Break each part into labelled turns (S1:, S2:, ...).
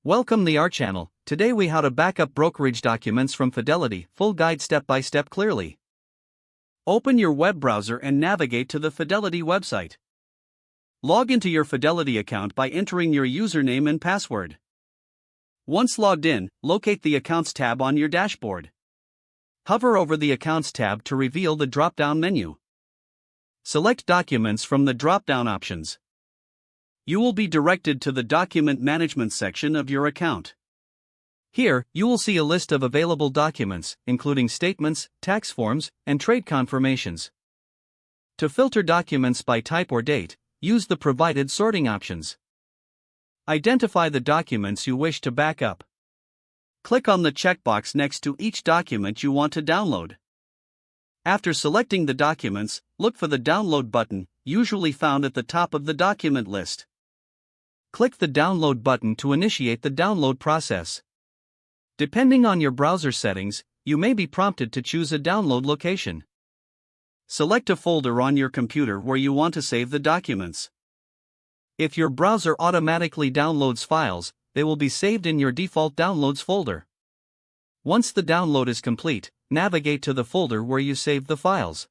S1: Welcome to our channel. Today we how to backup brokerage documents from Fidelity, full guide step by step clearly. Open your web browser and navigate to the Fidelity website. Log into your Fidelity account by entering your username and password. Once logged in, locate the Accounts tab on your dashboard. Hover over the Accounts tab to reveal the drop-down menu. Select Documents from the drop-down options. You will be directed to the Document Management section of your account. Here, you will see a list of available documents, including statements, tax forms, and trade confirmations. To filter documents by type or date, use the provided sorting options. Identify the documents you wish to back up. Click on the checkbox next to each document you want to download. After selecting the documents, look for the Download button, usually found at the top of the document list. Click the Download button to initiate the download process. Depending on your browser settings, you may be prompted to choose a download location. Select a folder on your computer where you want to save the documents. If your browser automatically downloads files, they will be saved in your default Downloads folder. Once the download is complete, navigate to the folder where you saved the files.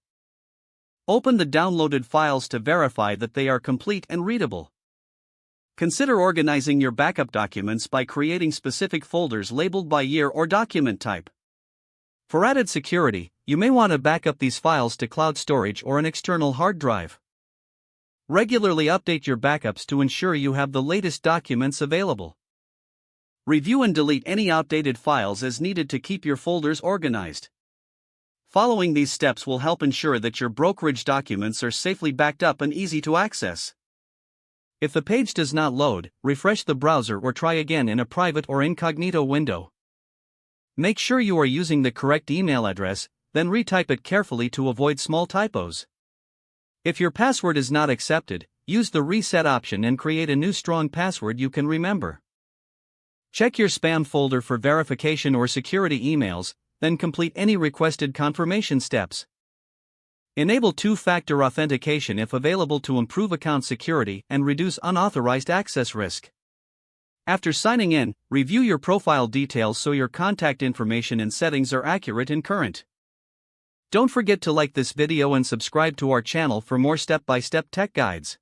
S1: Open the downloaded files to verify that they are complete and readable. Consider organizing your backup documents by creating specific folders labeled by year or document type. For added security, you may want to backup these files to cloud storage or an external hard drive. Regularly update your backups to ensure you have the latest documents available. Review and delete any outdated files as needed to keep your folders organized. Following these steps will help ensure that your brokerage documents are safely backed up and easy to access. If the page does not load, refresh the browser or try again in a private or incognito window. Make sure you are using the correct email address, then retype it carefully to avoid small typos. If your password is not accepted, use the reset option and create a new strong password you can remember. Check your spam folder for verification or security emails, then complete any requested confirmation steps. Enable two-factor authentication if available to improve account security and reduce unauthorized access risk. After signing in, review your profile details so your contact information and settings are accurate and current. Don't forget to like this video and subscribe to our channel for more step-by-step tech guides.